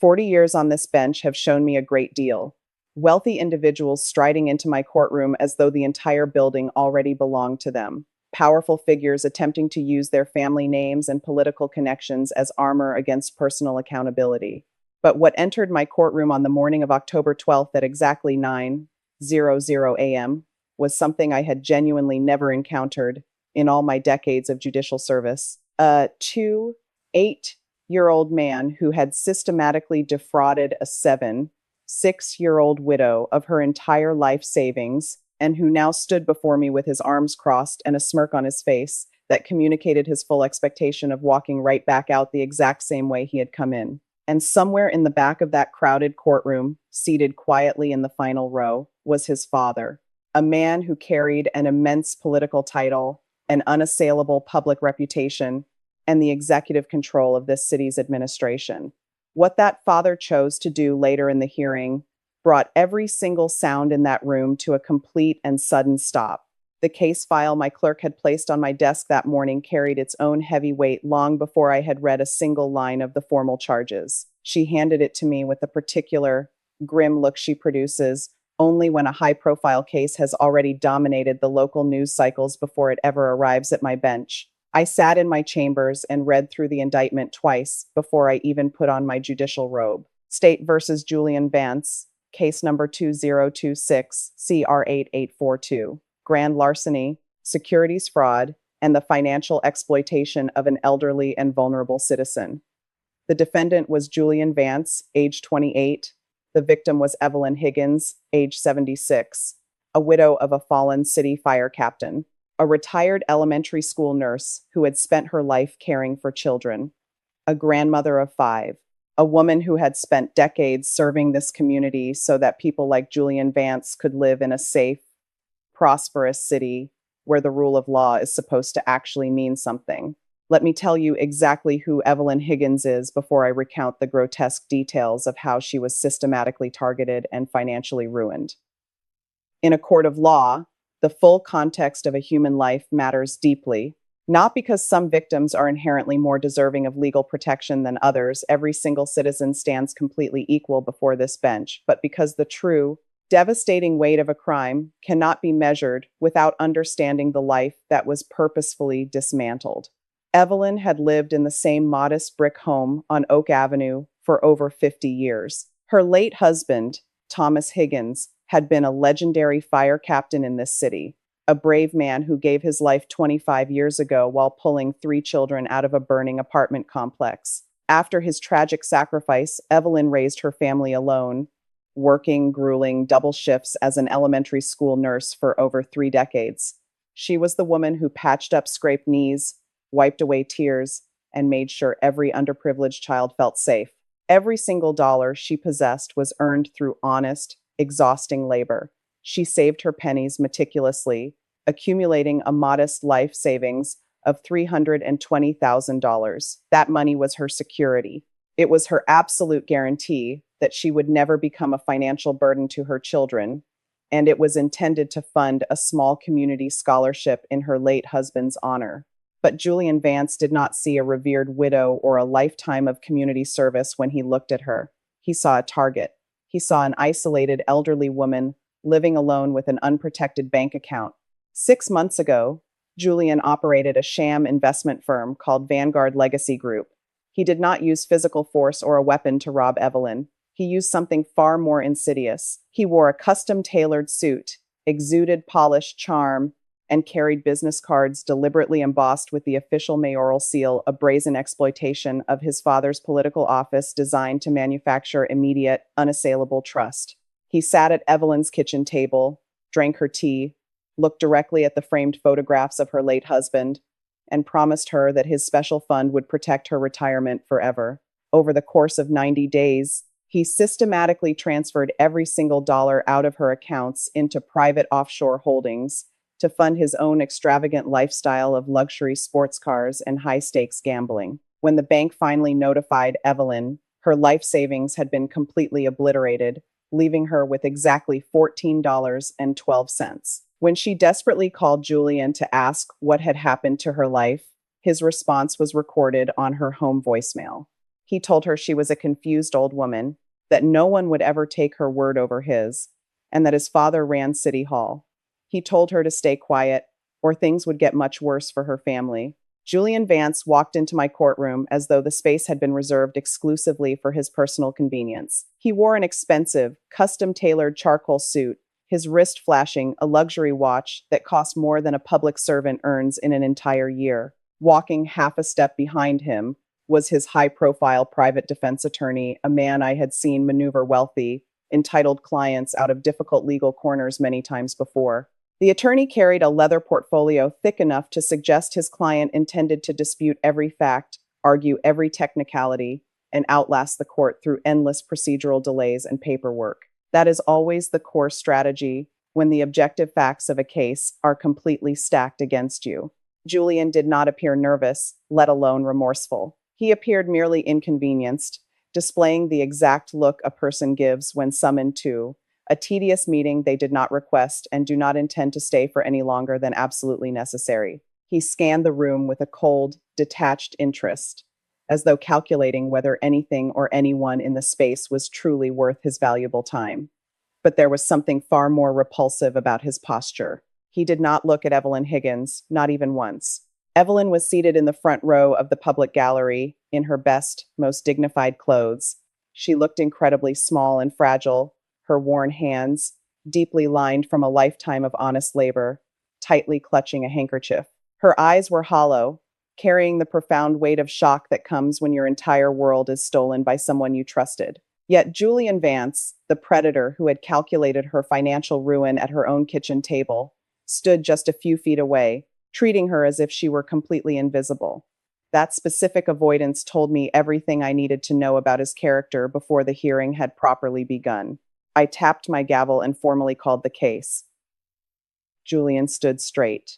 40 years on this bench have shown me a great deal. Wealthy individuals striding into my courtroom as though the entire building already belonged to them. Powerful figures attempting to use their family names and political connections as armor against personal accountability. But what entered my courtroom on the morning of October 12th at exactly 9:00 a.m. was something I had genuinely never encountered in all my decades of judicial service. A 28-year-old man who had systematically defrauded a 6-year-old widow of her entire life savings and who now stood before me with his arms crossed and a smirk on his face that communicated his full expectation of walking right back out the exact same way he had come in. And somewhere in the back of that crowded courtroom, seated quietly in the final row, was his father, a man who carried an immense political title, an unassailable public reputation, and the executive control of this city's administration. What that father chose to do later in the hearing brought every single sound in that room to a complete and sudden stop. The case file my clerk had placed on my desk that morning carried its own heavy weight long before I had read a single line of the formal charges. She handed it to me with the particular, grim look she produces only when a high-profile case has already dominated the local news cycles before it ever arrives at my bench. I sat in my chambers and read through the indictment twice before I even put on my judicial robe. State versus Julian Vance, case number 2026 CR8842. Grand larceny, securities fraud, and the financial exploitation of an elderly and vulnerable citizen. The defendant was Julian Vance, age 28. The victim was Evelyn Higgins, age 76, a widow of a fallen city fire captain, a retired elementary school nurse who had spent her life caring for children, a grandmother of 5, a woman who had spent decades serving this community so that people like Julian Vance could live in a safe, prosperous city where the rule of law is supposed to actually mean something. Let me tell you exactly who Evelyn Higgins is before I recount the grotesque details of how she was systematically targeted and financially ruined. In a court of law, the full context of a human life matters deeply, not because some victims are inherently more deserving of legal protection than others. Every single citizen stands completely equal before this bench, but because the true, devastating weight of a crime cannot be measured without understanding the life that was purposefully dismantled. Evelyn had lived in the same modest brick home on Oak Avenue for over 50 years. Her late husband, Thomas Higgins, had been a legendary fire captain in this city, a brave man who gave his life 25 years ago while pulling 3 children out of a burning apartment complex. After his tragic sacrifice, Evelyn raised her family alone, working grueling double shifts as an elementary school nurse for over 3 decades. She was the woman who patched up scraped knees, wiped away tears, and made sure every underprivileged child felt safe. Every single dollar she possessed was earned through honest, exhausting labor. She saved her pennies meticulously, accumulating a modest life savings of $320,000. That money was her security. It was her absolute guarantee that she would never become a financial burden to her children, and it was intended to fund a small community scholarship in her late husband's honor. But Julian Vance did not see a revered widow or a lifetime of community service when he looked at her. He saw a target. He saw an isolated elderly woman living alone with an unprotected bank account. 6 months ago, Julian operated a sham investment firm called Vanguard Legacy Group. He did not use physical force or a weapon to rob Evelyn. He used something far more insidious. He wore a custom-tailored suit, exuded polished charm, and carried business cards deliberately embossed with the official mayoral seal, a brazen exploitation of his father's political office designed to manufacture immediate, unassailable trust. He sat at Evelyn's kitchen table, drank her tea, looked directly at the framed photographs of her late husband, and promised her that his special fund would protect her retirement forever. Over the course of 90 days, he systematically transferred every single dollar out of her accounts into private offshore holdings to fund his own extravagant lifestyle of luxury sports cars and high-stakes gambling. When the bank finally notified Evelyn, her life savings had been completely obliterated, leaving her with exactly $14.12. When she desperately called Julian to ask what had happened to her life, his response was recorded on her home voicemail. He told her she was a confused old woman, that no one would ever take her word over his, and that his father ran City Hall. He told her to stay quiet, or things would get much worse for her family. Julian Vance walked into my courtroom as though the space had been reserved exclusively for his personal convenience. He wore an expensive, custom-tailored charcoal suit, his wrist flashing a luxury watch that cost more than a public servant earns in an entire year. Walking half a step behind him was his high-profile private defense attorney, a man I had seen maneuver wealthy, entitled clients out of difficult legal corners many times before. The attorney carried a leather portfolio thick enough to suggest his client intended to dispute every fact, argue every technicality, and outlast the court through endless procedural delays and paperwork. That is always the core strategy when the objective facts of a case are completely stacked against you. Julian did not appear nervous, let alone remorseful. He appeared merely inconvenienced, displaying the exact look a person gives when summoned to a tedious meeting they did not request and do not intend to stay for any longer than absolutely necessary. He scanned the room with a cold, detached interest, as though calculating whether anything or anyone in the space was truly worth his valuable time. But there was something far more repulsive about his posture. He did not look at Evelyn Higgins, not even once. Evelyn was seated in the front row of the public gallery in her best, most dignified clothes. She looked incredibly small and fragile, her worn hands, deeply lined from a lifetime of honest labor, tightly clutching a handkerchief. Her eyes were hollow, carrying the profound weight of shock that comes when your entire world is stolen by someone you trusted. Yet Julian Vance, the predator who had calculated her financial ruin at her own kitchen table, stood just a few feet away, treating her as if she were completely invisible. That specific avoidance told me everything I needed to know about his character before the hearing had properly begun. I tapped my gavel and formally called the case. Julian stood straight,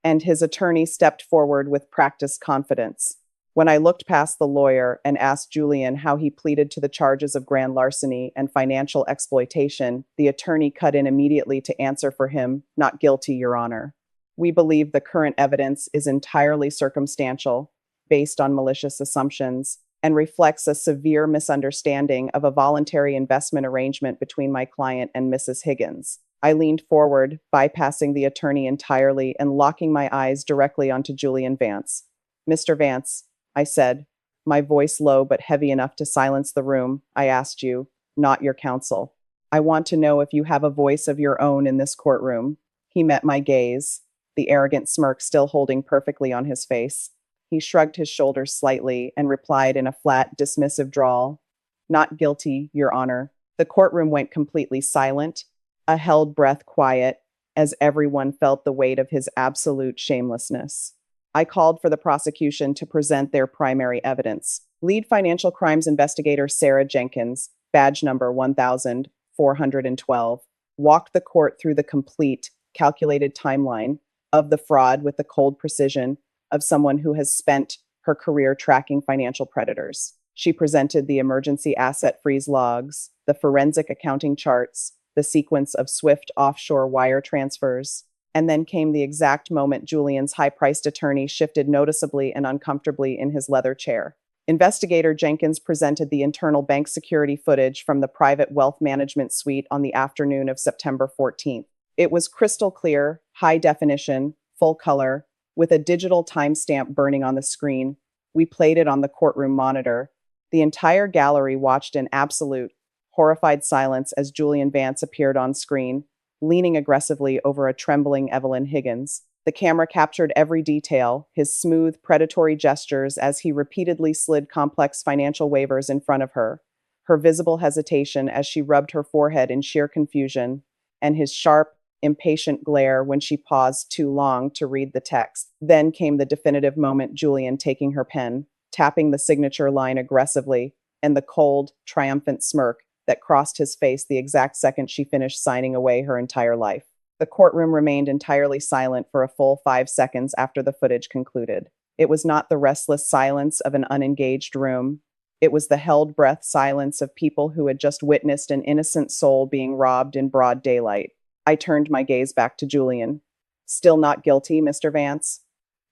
and his attorney stepped forward with practiced confidence. When I looked past the lawyer and asked Julian how he pleaded to the charges of grand larceny and financial exploitation, the attorney cut in immediately to answer for him, "Not guilty, Your Honor. We believe the current evidence is entirely circumstantial, based on malicious assumptions, and reflects a severe misunderstanding of a voluntary investment arrangement between my client and Mrs. Higgins." I leaned forward, bypassing the attorney entirely and locking my eyes directly onto Julian Vance. "Mr. Vance," I said, my voice low but heavy enough to silence the room, "I asked you, not your counsel. I want to know if you have a voice of your own in this courtroom." He met my gaze, the arrogant smirk still holding perfectly on his face. He shrugged his shoulders slightly and replied in a flat, dismissive drawl, "Not guilty, Your Honor." The courtroom went completely silent, a held breath quiet, as everyone felt the weight of his absolute shamelessness. I called for the prosecution to present their primary evidence. Lead financial crimes investigator Sarah Jenkins, badge number 1412, walked the court through the complete, calculated timeline of the fraud with the cold precision of someone who has spent her career tracking financial predators. She presented the emergency asset freeze logs, the forensic accounting charts, the sequence of swift offshore wire transfers, and then came the exact moment Julian's high-priced attorney shifted noticeably and uncomfortably in his leather chair. Investigator Jenkins presented the internal bank security footage from the private wealth management suite on the afternoon of September 14th. It was crystal clear, high definition, full color, with a digital timestamp burning on the screen. We played it on the courtroom monitor. The entire gallery watched in absolute, horrified silence as Julian Vance appeared on screen, leaning aggressively over a trembling Evelyn Higgins. The camera captured every detail, his smooth, predatory gestures as he repeatedly slid complex financial waivers in front of her, her visible hesitation as she rubbed her forehead in sheer confusion, and his sharp, impatient glare when she paused too long to read the text. Then came the definitive moment, Julian taking her pen, tapping the signature line aggressively, and the cold, triumphant smirk that crossed his face the exact second she finished signing away her entire life. The courtroom remained entirely silent for a full 5 seconds after the footage concluded. It was not the restless silence of an unengaged room. It was the held breath silence of people who had just witnessed an innocent soul being robbed in broad daylight. I turned my gaze back to Julian. "Still not guilty, Mr. Vance?"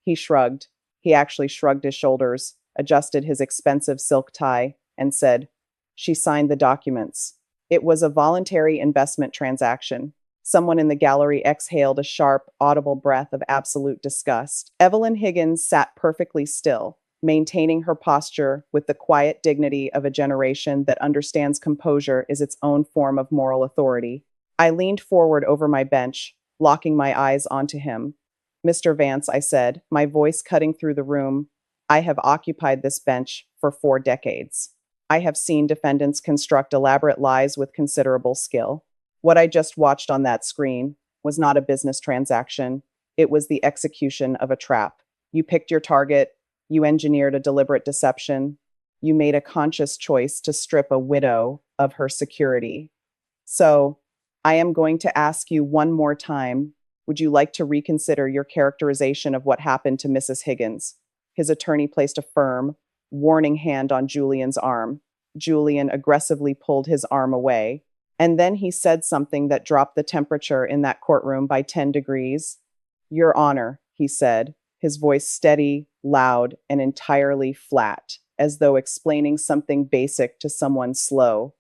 He shrugged. He actually shrugged his shoulders, adjusted his expensive silk tie, and said, "She signed the documents." It was a voluntary investment transaction. Someone in the gallery exhaled a sharp, audible breath of absolute disgust. Evelyn Higgins sat perfectly still, maintaining her posture with the quiet dignity of a generation that understands composure is its own form of moral authority. I leaned forward over my bench, locking my eyes onto him. "Mr. Vance," I said, my voice cutting through the room, "I have occupied this bench for 4 decades. I have seen defendants construct elaborate lies with considerable skill. What I just watched on that screen was not a business transaction. It was the execution of a trap. You picked your target, you engineered a deliberate deception, you made a conscious choice to strip a widow of her security. So, I am going to ask you one more time. Would you like to reconsider your characterization of what happened to Mrs. Higgins?" His attorney placed a firm, warning hand on Julian's arm. Julian aggressively pulled his arm away. And then he said something that dropped the temperature in that courtroom by 10 degrees. "Your Honor," he said, his voice steady, loud, and entirely flat, as though explaining something basic to someone slow.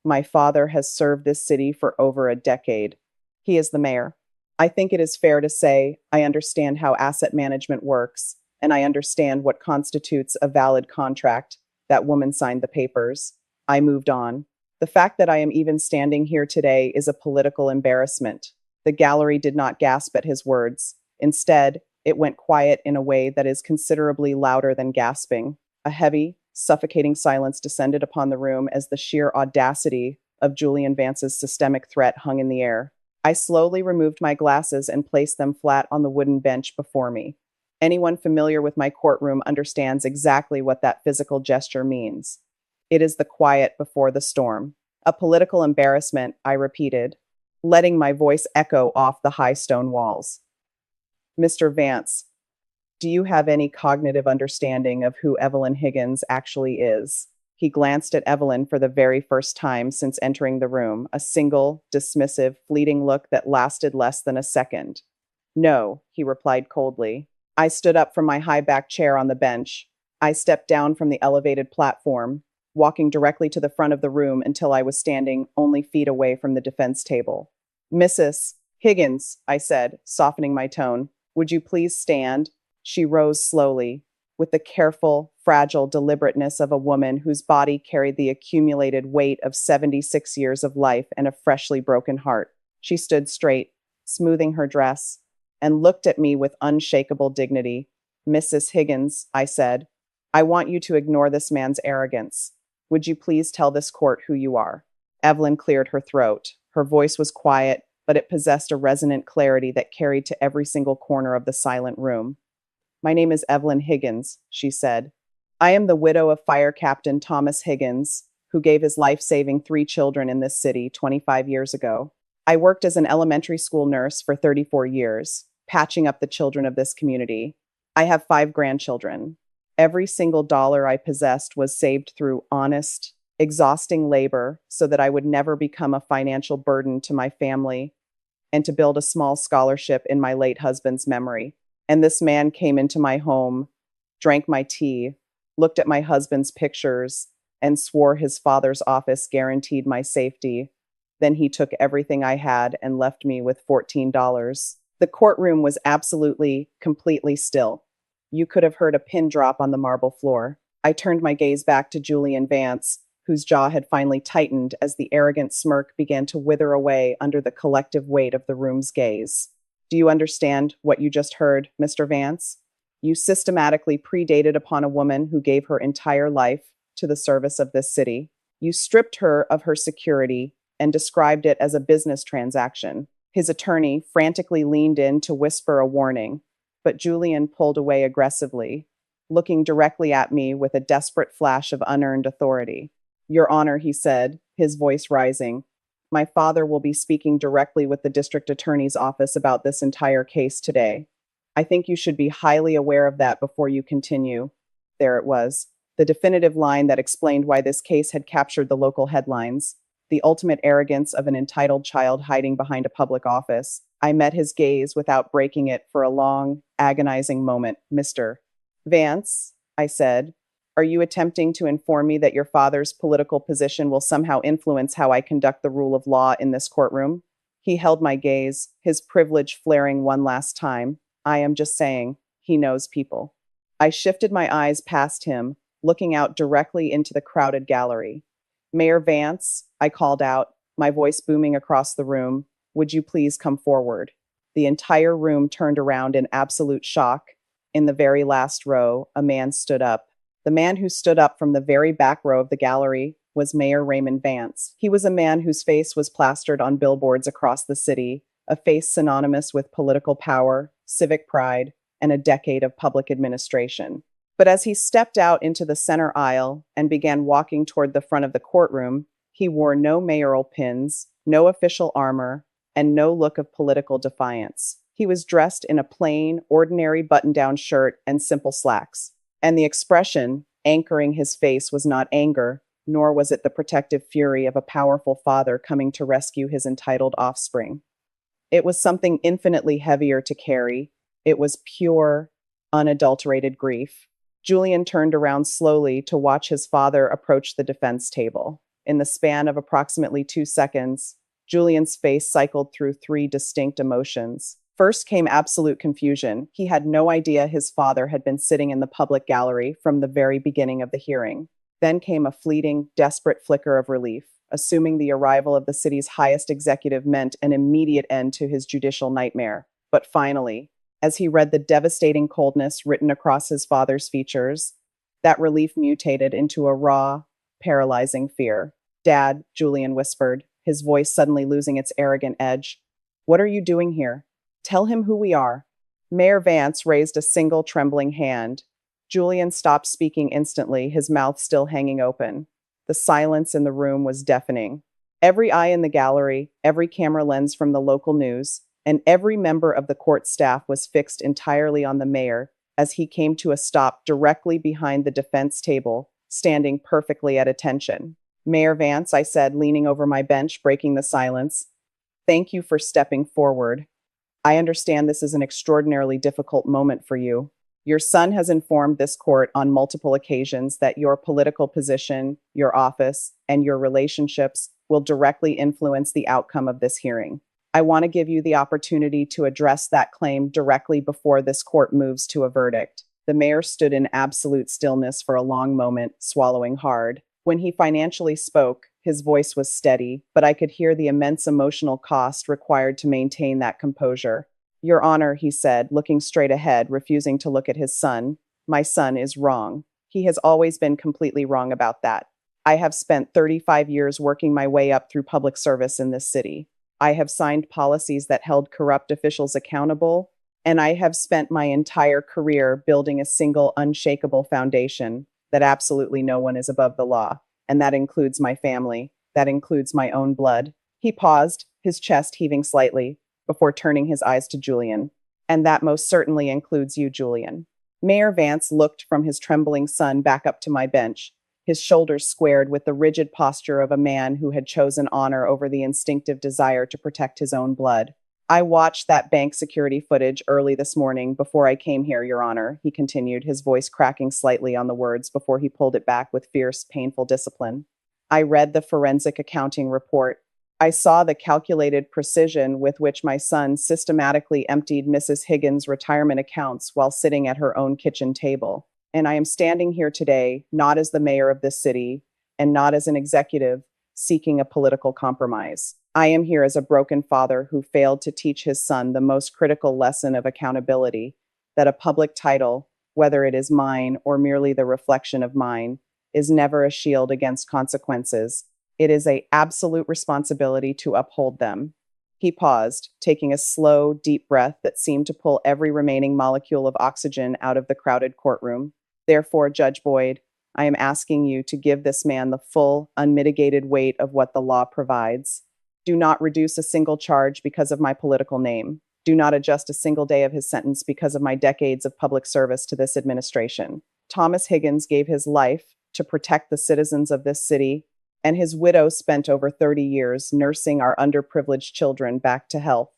"My father has served this city for over a decade. He is the mayor. I think it is fair to say I understand how asset management works, and I understand what constitutes a valid contract. That woman signed the papers." I moved on. "The fact that I am even standing here today is a political embarrassment." The gallery did not gasp at his words. Instead, it went quiet in a way that is considerably louder than gasping. A heavy, suffocating silence descended upon the room as the sheer audacity of Julian Vance's systemic threat hung in the air. I slowly removed my glasses and placed them flat on the wooden bench before me. Anyone familiar with my courtroom understands exactly what that physical gesture means. It is the quiet before the storm. "A political embarrassment," I repeated, letting my voice echo off the high stone walls. "Mr. Vance, do you have any cognitive understanding of who Evelyn Higgins actually is?" He glanced at Evelyn for the very first time since entering the room, a single, dismissive, fleeting look that lasted less than a second. "No," he replied coldly. I stood up from my high-backed chair on the bench. I stepped down from the elevated platform, walking directly to the front of the room until I was standing only feet away from the defense table. "Mrs. Higgins," I said, softening my tone, "would you please stand?" She rose slowly, with the careful, fragile deliberateness of a woman whose body carried the accumulated weight of 76 years of life and a freshly broken heart. She stood straight, smoothing her dress, and looked at me with unshakable dignity. "Mrs. Higgins," I said, "I want you to ignore this man's arrogance. Would you please tell this court who you are?" Evelyn cleared her throat. Her voice was quiet, but it possessed a resonant clarity that carried to every single corner of the silent room. "My name is Evelyn Higgins," she said. "I am the widow of Fire Captain Thomas Higgins, who gave his life saving 3 children in this city 25 years ago. I worked as an elementary school nurse for 34 years, patching up the children of this community. I have 5 grandchildren. Every single dollar I possessed was saved through honest, exhausting labor so that I would never become a financial burden to my family and to build a small scholarship in my late husband's memory. And this man came into my home, drank my tea, looked at my husband's pictures, and swore his father's office guaranteed my safety. Then he took everything I had and left me with $14. The courtroom was absolutely, completely still. You could have heard a pin drop on the marble floor. I turned my gaze back to Julian Vance, whose jaw had finally tightened as the arrogant smirk began to wither away under the collective weight of the room's gaze. "Do you understand what you just heard, Mr. Vance? You systematically predated upon a woman who gave her entire life to the service of this city. You stripped her of her security and described it as a business transaction." His attorney frantically leaned in to whisper a warning, but Julian pulled away aggressively, looking directly at me with a desperate flash of unearned authority. "Your Honor," he said, his voice rising, "my father will be speaking directly with the district attorney's office about this entire case today. I think you should be highly aware of that before you continue." There it was, the definitive line that explained why this case had captured the local headlines. The ultimate arrogance of an entitled child hiding behind a public office. I met his gaze without breaking it for a long, agonizing moment. "Mr. Vance," I said, Are you attempting to inform me that your father's political position will somehow influence how I conduct the rule of law in this courtroom? He held my gaze, his privilege flaring one last time. I am just saying, he knows people. I shifted my eyes past him, looking out directly into the crowded gallery. Mayor Vance, I called out, my voice booming across the room, would you please come forward? The entire room turned around in absolute shock. In the very last row, a man stood up. The man who stood up from the very back row of the gallery was Mayor Raymond Vance. He was a man whose face was plastered on billboards across the city, a face synonymous with political power, civic pride, and a decade of public administration. But as he stepped out into the center aisle and began walking toward the front of the courtroom, he wore no mayoral pins, no official armor, and no look of political defiance. He was dressed in a plain, ordinary button-down shirt and simple slacks. And the expression anchoring his face was not anger, nor was it the protective fury of a powerful father coming to rescue his entitled offspring. It was something infinitely heavier to carry. It was pure, unadulterated grief. Julian turned around slowly to watch his father approach the defense table. In the span of approximately 2 seconds, Julian's face cycled through 3 distinct emotions. First came absolute confusion. He had no idea his father had been sitting in the public gallery from the very beginning of the hearing. Then came a fleeting, desperate flicker of relief, assuming the arrival of the city's highest executive meant an immediate end to his judicial nightmare. But finally, as he read the devastating coldness written across his father's features, that relief mutated into a raw, paralyzing fear. "Dad," Julian whispered, his voice suddenly losing its arrogant edge. "What are you doing here? Tell him who we are." Mayor Vance raised a single trembling hand. Julian stopped speaking instantly, his mouth still hanging open. The silence in the room was deafening. Every eye in the gallery, every camera lens from the local news, and every member of the court staff was fixed entirely on the mayor as he came to a stop directly behind the defense table, standing perfectly at attention. "Mayor Vance," I said, leaning over my bench, breaking the silence, "thank you for stepping forward. I understand this is an extraordinarily difficult moment for you. Your son has informed this court on multiple occasions that your political position, your office, and your relationships will directly influence the outcome of this hearing. I want to give you the opportunity to address that claim directly before this court moves to a verdict." The mayor stood in absolute stillness for a long moment, swallowing hard. When he financially spoke, his voice was steady, but I could hear the immense emotional cost required to maintain that composure. "Your Honor," he said, looking straight ahead, refusing to look at his son, "my son is wrong. He has always been completely wrong about that. I have spent 35 years working my way up through public service in this city. I have signed policies that held corrupt officials accountable, and I have spent my entire career building a single unshakable foundation that absolutely no one is above the law. And that includes my family. That includes my own blood." He paused, his chest heaving slightly, before turning his eyes to Julian. "And that most certainly includes you, Julian." Mayor Vance looked from his trembling son back up to my bench, his shoulders squared with the rigid posture of a man who had chosen honor over the instinctive desire to protect his own blood. "I watched that bank security footage early this morning before I came here, Your Honor," he continued, his voice cracking slightly on the words before he pulled it back with fierce, painful discipline. "I read the forensic accounting report. I saw the calculated precision with which my son systematically emptied Mrs. Higgins' retirement accounts while sitting at her own kitchen table. And I am standing here today, not as the mayor of this city, and not as an executive seeking a political compromise. I am here as a broken father who failed to teach his son the most critical lesson of accountability, that a public title, whether it is mine or merely the reflection of mine, is never a shield against consequences. It is an absolute responsibility to uphold them." He paused, taking a slow, deep breath that seemed to pull every remaining molecule of oxygen out of the crowded courtroom. "Therefore, Judge Boyd, I am asking you to give this man the full, unmitigated weight of what the law provides. Do not reduce a single charge because of my political name. Do not adjust a single day of his sentence because of my decades of public service to this administration. Thomas Higgins gave his life to protect the citizens of this city, and his widow spent over 30 years nursing our underprivileged children back to health.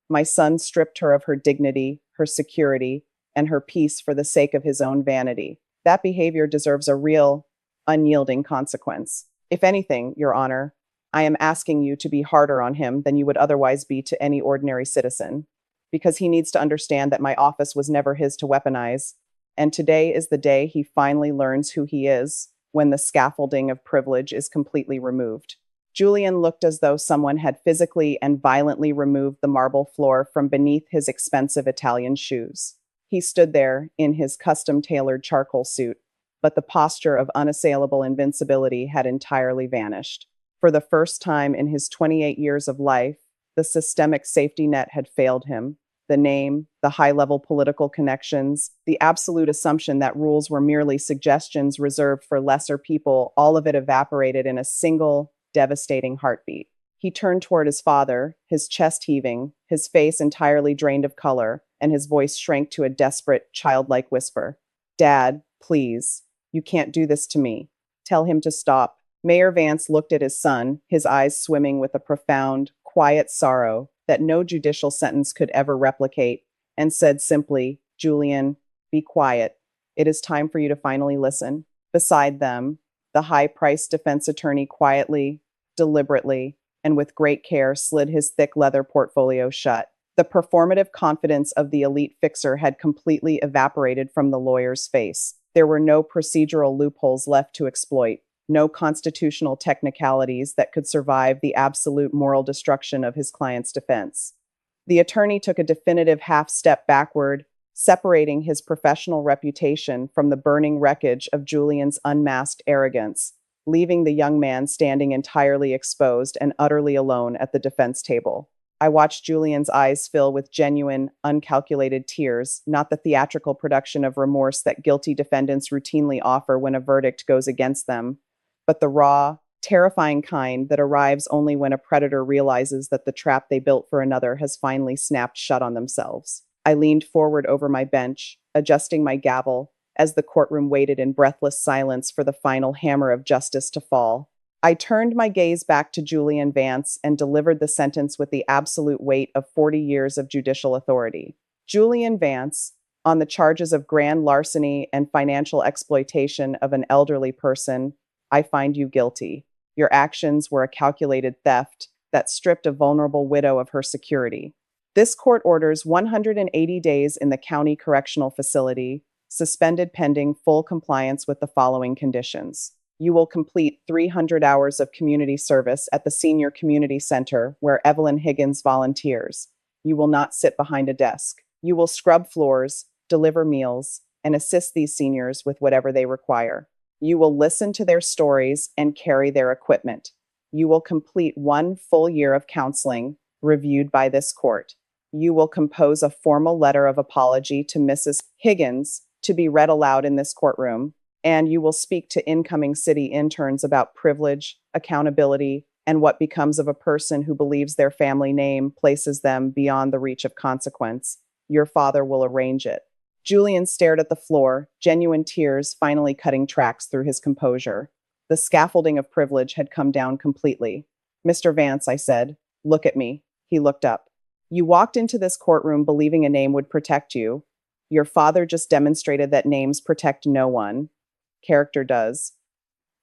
My son stripped her of her dignity, her security, and her peace for the sake of his own vanity. That behavior deserves a real, unyielding consequence. If anything, Your Honor, I am asking you to be harder on him than you would otherwise be to any ordinary citizen, because he needs to understand that my office was never his to weaponize, and today is the day he finally learns who he is, when the scaffolding of privilege is completely removed. Julian looked as though someone had physically and violently removed the marble floor from beneath his expensive Italian shoes. He stood there in his custom-tailored charcoal suit, but the posture of unassailable invincibility had entirely vanished. For the first time in his 28 years of life, the systemic safety net had failed him. The name, the high-level political connections, the absolute assumption that rules were merely suggestions reserved for lesser people, all of it evaporated in a single, devastating heartbeat. He turned toward his father, his chest heaving, his face entirely drained of color, and his voice shrank to a desperate, childlike whisper. "Dad, please, you can't do this to me. Tell him to stop." Mayor Vance looked at his son, his eyes swimming with a profound, quiet sorrow that no judicial sentence could ever replicate, and said simply, "Julian, be quiet. It is time for you to finally listen." Beside them, the high-priced defense attorney quietly, deliberately, and with great care slid his thick leather portfolio shut. The performative confidence of the elite fixer had completely evaporated from the lawyer's face. There were no procedural loopholes left to exploit, no constitutional technicalities that could survive the absolute moral destruction of his client's defense. The attorney took a definitive half-step backward, separating his professional reputation from the burning wreckage of Julian's unmasked arrogance, leaving the young man standing entirely exposed and utterly alone at the defense table. I watched Julian's eyes fill with genuine, uncalculated tears, not the theatrical production of remorse that guilty defendants routinely offer when a verdict goes against them, but the raw, terrifying kind that arrives only when a predator realizes that the trap they built for another has finally snapped shut on themselves. I leaned forward over my bench, adjusting my gavel, as the courtroom waited in breathless silence for the final hammer of justice to fall. I turned my gaze back to Julian Vance and delivered the sentence with the absolute weight of 40 years of judicial authority. Julian Vance, on the charges of grand larceny and financial exploitation of an elderly person, I find you guilty. Your actions were a calculated theft that stripped a vulnerable widow of her security. This court orders 180 days in the county correctional facility, suspended pending full compliance with the following conditions. You will complete 300 hours of community service at the Senior Community Center where Evelyn Higgins volunteers. You will not sit behind a desk. You will scrub floors, deliver meals, and assist these seniors with whatever they require. You will listen to their stories and carry their equipment. You will complete 1 full year of counseling, reviewed by this court. You will compose a formal letter of apology to Mrs. Higgins to be read aloud in this courtroom, and you will speak to incoming city interns about privilege, accountability, and what becomes of a person who believes their family name places them beyond the reach of consequence. Your father will arrange it. Julian stared at the floor, genuine tears finally cutting tracks through his composure. The scaffolding of privilege had come down completely. "Mr. Vance," I said, "look at me." He looked up. "You walked into this courtroom believing a name would protect you. Your father just demonstrated that names protect no one. Character does.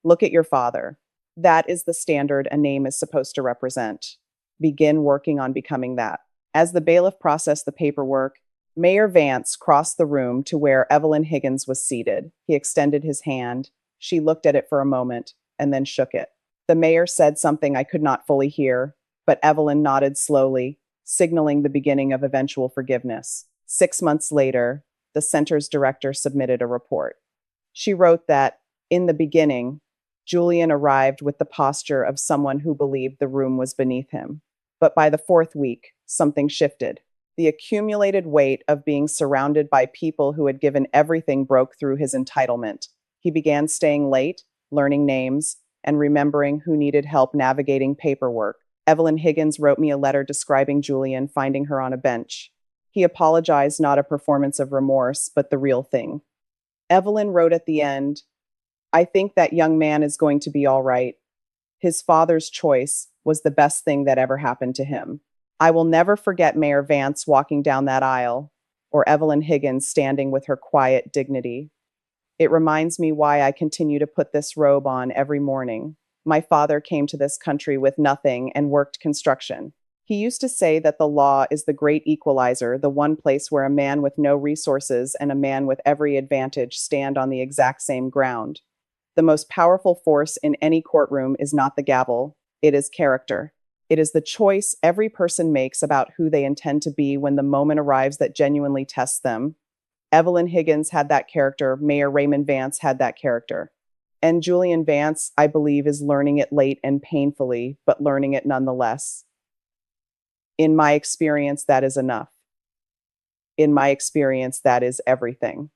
Look at your father. That is the standard a name is supposed to represent. Begin working on becoming that." As the bailiff processed the paperwork, Mayor Vance crossed the room to where Evelyn Higgins was seated. He extended his hand. She looked at it for a moment and then shook it. The mayor said something I could not fully hear, but Evelyn nodded slowly, signaling the beginning of eventual forgiveness. 6 months later, the center's director submitted a report. She wrote that, in the beginning, Julian arrived with the posture of someone who believed the room was beneath him. But by the 4th week, something shifted. The accumulated weight of being surrounded by people who had given everything broke through his entitlement. He began staying late, learning names, and remembering who needed help navigating paperwork. Evelyn Higgins wrote me a letter describing Julian finding her on a bench. He apologized, not a performance of remorse, but the real thing. Evelyn wrote at the end, "I think that young man is going to be all right. His father's choice was the best thing that ever happened to him." I will never forget Mayor Vance walking down that aisle, or Evelyn Higgins standing with her quiet dignity. It reminds me why I continue to put this robe on every morning. My father came to this country with nothing and worked construction. He used to say that the law is the great equalizer, the one place where a man with no resources and a man with every advantage stand on the exact same ground. The most powerful force in any courtroom is not the gavel, it is character. It is the choice every person makes about who they intend to be when the moment arrives that genuinely tests them. Evelyn Higgins had that character, Mayor Raymond Vance had that character. And Julian Vance, I believe, is learning it late and painfully, but learning it nonetheless. In my experience, that is enough. In my experience, that is everything.